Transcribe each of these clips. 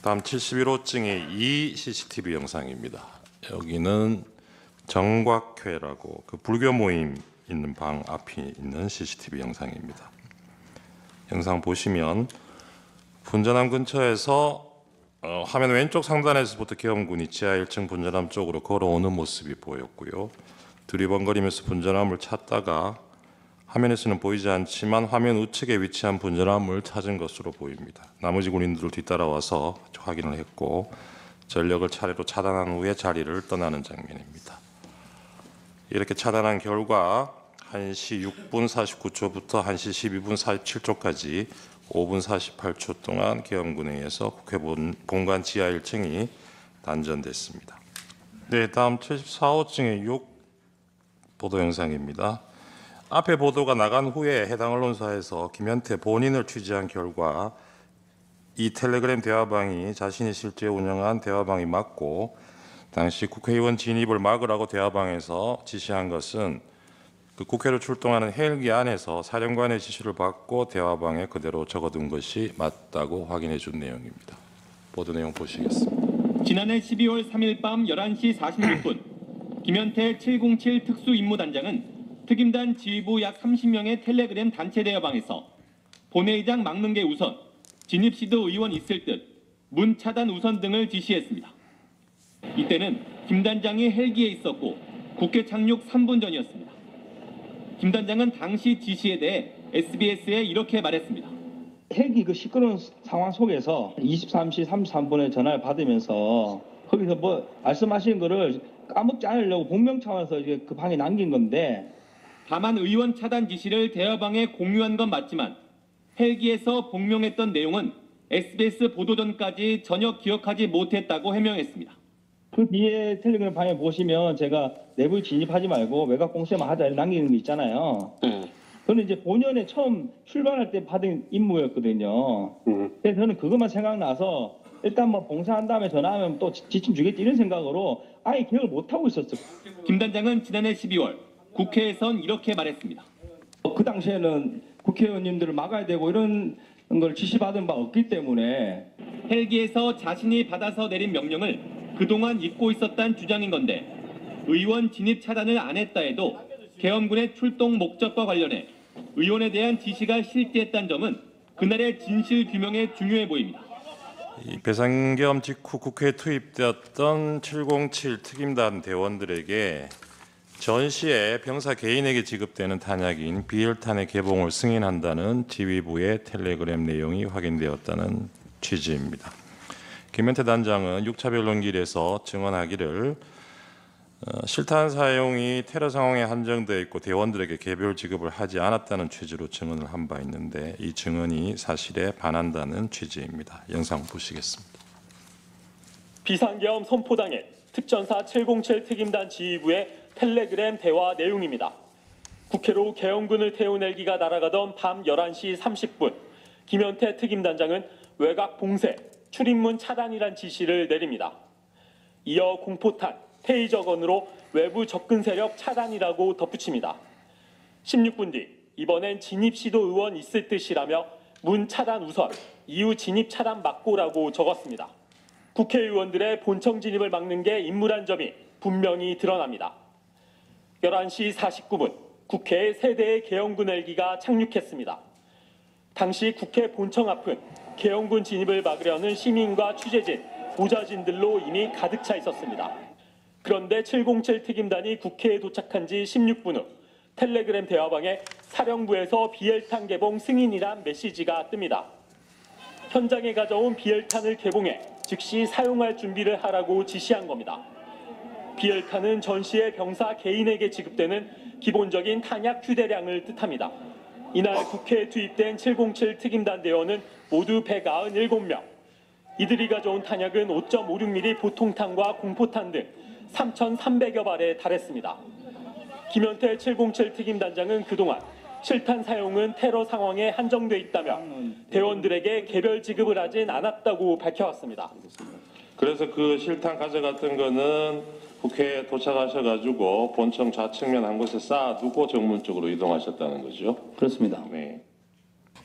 다음 71호증의 2 CCTV 영상입니다. 여기는 정곽회라고 그 불교 모임 있는 방 앞에 있는 CCTV 영상입니다. 영상 보시면 분전함 근처에서 화면 왼쪽 상단에서부터 계엄군이 지하 1층 분전함 쪽으로 걸어오는 모습이 보였고요. 두리번거리면서 분전함을 찾다가 화면에서는 보이지 않지만 화면 우측에 위치한 분전함을 찾은 것으로 보입니다. 나머지 군인들을 뒤따라와서 확인을 했고 전력을 차례로 차단한 후에 자리를 떠나는 장면입니다. 이렇게 차단한 결과 1시 6분 49초부터 1시 12분 47초까지 5분 48초 동안 계엄군에 의해서 국회 본관 지하 1층이 단전됐습니다. 네, 다음 74호증의 6 보도 영상입니다. 앞에 보도가 나간 후에 해당 언론사에서 김현태 본인을 취재한 결과 이 텔레그램 대화방이 자신이 실제 운영한 대화방이 맞고 당시 국회의원 진입을 막으라고 대화방에서 지시한 것은 그 국회로 출동하는 헬기 안에서 사령관의 지시를 받고 대화방에 그대로 적어둔 것이 맞다고 확인해 준 내용입니다. 보도 내용 보시겠습니다. 지난해 12월 3일 밤 11시 46분 김현태 707 특수임무단장은 특임단 지휘부 약 30명의 텔레그램 단체 대화방에서 본회의장 막는 게 우선, 진입 시도 의원 있을 듯, 문 차단 우선 등을 지시했습니다. 이때는 김 단장이 헬기에 있었고 국회 착륙 3분 전이었습니다. 김 단장은 당시 지시에 대해 SBS에 이렇게 말했습니다. 헬기 그 시끄러운 상황 속에서 23시 33분에 전화를 받으면서 거기서 뭐 말씀하시는 거를 까먹지 않으려고 복명 차원에서 이제 그 방에 남긴 건데, 다만 의원 차단 지시를 대화방에 공유한 건 맞지만 헬기에서 복명했던 내용은 SBS 보도 전까지 전혀 기억하지 못했다고 해명했습니다. 그 뒤에 텔레그램 방에 보시면 제가 내부에 진입하지 말고 외곽 공세만 하자 이렇게 남기는 거 있잖아요. 저는 이제 본연에 처음 출발할 때 받은 임무였거든요. 그래서 저는 그것만 생각나서 일단 뭐 봉사한 다음에 전화하면 또 지침 주겠지 이런 생각으로 아예 기억을 못하고 있었어요. 김 단장은 지난해 12월 국회에선 이렇게 말했습니다. 그 당시에는 국회의원님들을 막아야 되고 이런 걸 지시받은 바 없기 때문에 헬기에서 자신이 받아서 내린 명령을 그동안 잊고 있었다는 주장인 건데 의원 진입 차단을 안 했다 해도 계엄군의 출동 목적과 관련해 의원에 대한 지시가 실제했다는 점은 그날의 진실 규명에 중요해 보입니다. 이 배상계엄 직후 국회에 투입되었던 707 특임단 대원들에게 전시에 병사 개인에게 지급되는 탄약인 비열탄의 개봉을 승인한다는 지휘부의 텔레그램 내용이 확인되었다는 취지입니다. 김현태 단장은 6차 변론길에서 증언하기를 실탄 사용이 테러 상황에 한정되어 있고 대원들에게 개별 지급을 하지 않았다는 취지로 증언을 한 바 있는데 이 증언이 사실에 반한다는 취지입니다. 영상 보시겠습니다. 비상계엄 선포당일 특전사 707 특임단 지휘부의 텔레그램 대화 내용입니다. 국회로 계엄군을 태운 헬기가 날아가던 밤 11시 30분 김현태 특임단장은 외곽 봉쇄, 출입문 차단이란 지시를 내립니다. 이어 공포탄, 테이저건으로 외부 접근 세력 차단이라고 덧붙입니다. 16분 뒤 이번엔 진입 시도 의원 있을 듯이라며 문 차단 우선, 이후 진입 차단 막고라고 적었습니다. 국회의원들의 본청 진입을 막는 게 임무란 점이 분명히 드러납니다. 11시 49분 국회에 세 대의 계엄군 헬기가 착륙했습니다. 당시 국회 본청 앞은 계엄군 진입을 막으려는 시민과 취재진, 보좌진들로 이미 가득 차 있었습니다. 그런데 707 특임단이 국회에 도착한 지 16분 후 텔레그램 대화방에 사령부에서 비열탄 개봉 승인이란 메시지가 뜹니다. 현장에 가져온 비열탄을 개봉해 즉시 사용할 준비를 하라고 지시한 겁니다. 비열탄은 전시의 병사 개인에게 지급되는 기본적인 탄약 휴대량을 뜻합니다. 이날 국회에 투입된 707 특임단 대원은 모두 197명. 이들이 가져온 탄약은 5.56mm 보통탄과 공포탄 등 3,300여 발에 달했습니다. 김현태 707 특임단장은 그동안 실탄 사용은 테러 상황에 한정돼 있다며 대원들에게 개별 지급을 하진 않았다고 밝혀왔습니다. 그래서 그 실탄 가져갔던 거는 국회에 도착하셔가지고 본청 좌측면 한 곳에 쌓아두고 정문 쪽으로 이동하셨다는 거죠? 그렇습니다. 네.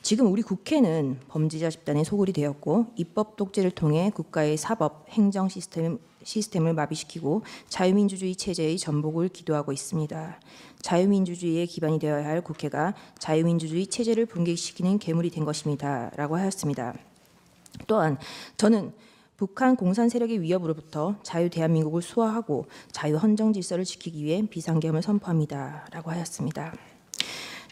지금 우리 국회는 범죄자 집단의 소굴이 되었고 입법 독재를 통해 국가의 사법, 행정 시스템을 마비시키고 자유민주주의 체제의 전복을 기도하고 있습니다. 자유민주주의의 기반이 되어야 할 국회가 자유민주주의 체제를 붕괴시키는 괴물이 된 것입니다. 라고 하였습니다. 또한 저는 북한 공산 세력의 위협으로부터 자유 대한민국을 수호하고 자유 헌정 질서를 지키기 위해 비상계엄을 선포합니다. 라고 하였습니다.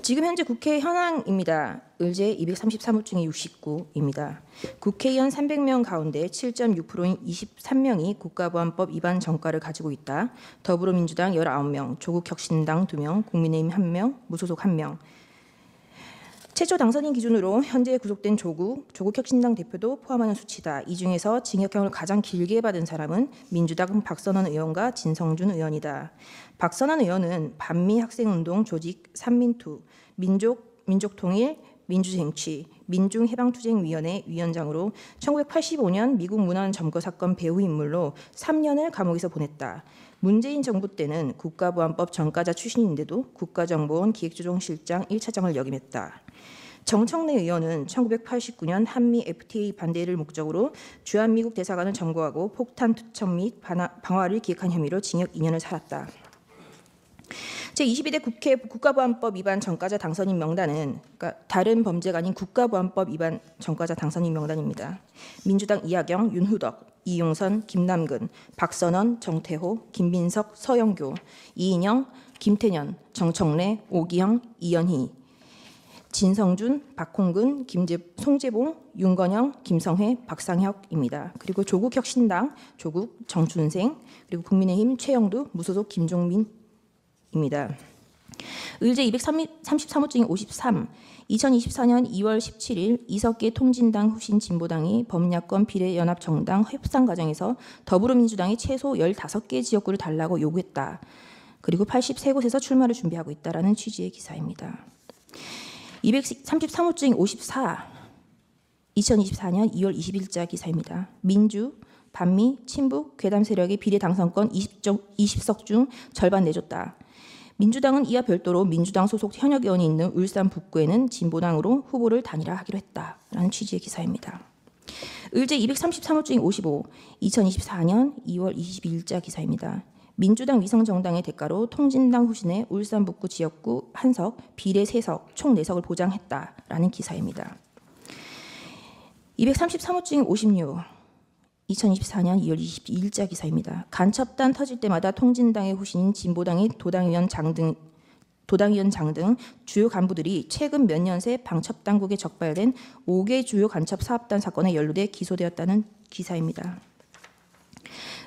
지금 현재 국회 현황입니다. 의제 233호 중에 69입니다. 국회의원 300명 가운데 7.6%인 23명이 국가보안법 위반 전과를 가지고 있다. 더불어민주당 19명, 조국혁신당 2명, 국민의힘 1명, 무소속 1명. 최초 당선인 기준으로 현재 구속된 조국혁신당 대표도 포함하는 수치다. 이 중에서 징역형을 가장 길게 받은 사람은 민주당 박선원 의원과 진성준 의원이다. 박선원 의원은 반미 학생운동 조직 삼민투, 민족통일, 민주쟁취, 민중해방투쟁위원회 위원장으로 1985년 미국 문헌 점거 사건 배후 인물로 3년을 감옥에서 보냈다. 문재인 정부 때는 국가보안법 전과자 출신인데도 국가정보원 기획조정실장 1차장을 역임했다. 정청래 의원은 1989년 한미 FTA 반대를 목적으로 주한미국 대사관을 점거하고 폭탄 투척 및 방화를 기획한 혐의로 징역 2년을 살았다. 제22대 국회 국가보안법 위반 전과자 당선인 명단은 그러니까 다른 범죄가 아닌 국가보안법 위반 전과자 당선인 명단입니다. 민주당 이하경, 윤후덕, 이용선, 김남근, 박선원, 정태호, 김민석, 서영교, 이인영, 김태년, 정청래, 오기형, 이연희, 진성준, 박홍근, 송재봉, 윤건영, 김성회, 박상혁입니다. 그리고 조국혁신당, 조국, 정춘생, 그리고 국민의힘 최영두, 무소속 김종민입니다. 의제 233호 중에 53, 2024년 2월 17일 이석계 통진당 후신 진보당이 범야권 비례연합정당 협상 과정에서 더불어민주당이 최소 15개 지역구를 달라고 요구했다. 그리고 83곳에서 출마를 준비하고 있다라는 취지의 기사입니다. 233호 중에 54, 2024년 2월 20일자 기사입니다. 민주, 반미, 친북, 괴담 세력의 비례 당선권 20석 중 절반 내줬다. 민주당은 이와 별도로 민주당 소속 현역 의원이 있는 울산 북구에는 진보당으로 후보를 단일화하기로 했다라는 취지의 기사입니다. 의제 233호 중에 55, 2024년 2월 22일자 기사입니다. 민주당 위성정당의 대가로 통진당 후신의 울산 북구 지역구 한석, 비례 3석, 총 4석을 보장했다라는 기사입니다. 233호 중에 56, 2024년 2월 22일자 기사입니다. 간첩단 터질 때마다 통진당의 후신인 진보당의 도당위원 장 등 주요 간부들이 최근 몇 년 새 방첩당국에 적발된 5개 주요 간첩 사업단 사건에 연루돼 기소되었다는 기사입니다.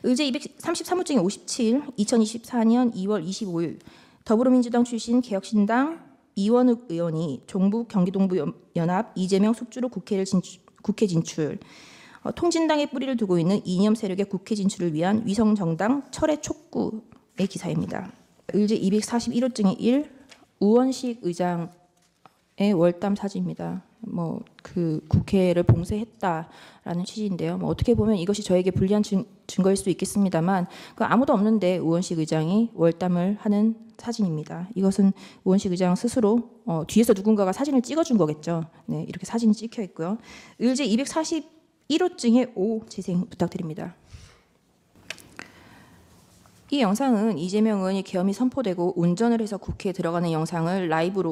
의제 233호 중에 57, 2024년 2월 25일 더불어민주당 출신 개혁신당 이원욱 의원이 종북 경기동부연합 이재명 숙주로 국회 진출, 통진당의 뿌리를 두고 있는 이념 세력의 국회 진출을 위한 위성정당 철회 촉구의 기사입니다. 의제 241호 중에 1, 우원식 의장의 월담 사진입니다. 그 국회를 봉쇄했다라는 취지인데요. 어떻게 보면 이것이 저에게 불리한 증거일 수 있겠습니다만 아무도 없는데 우원식 의장이 월담을 하는 사진입니다. 이것은 우원식 의장 스스로 뒤에서 누군가가 사진을 찍어준 거겠죠. 네, 이렇게 사진이 찍혀 있고요. 의제 241호 중에 5 재생 부탁드립니다. 이 영상은 이재명 의원이 계엄이 선포되고 운전을 해서 국회에 들어가는 영상을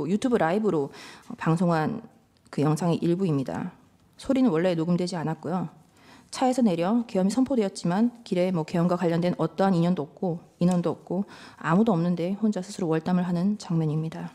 유튜브 라이브로 방송한 그 영상의 일부입니다. 소리는 원래 녹음되지 않았고요. 차에서 내려 계엄이 선포되었지만 길에 계엄과 관련된 어떠한 인원도 없고 아무도 없는데 혼자 스스로 월담을 하는 장면입니다.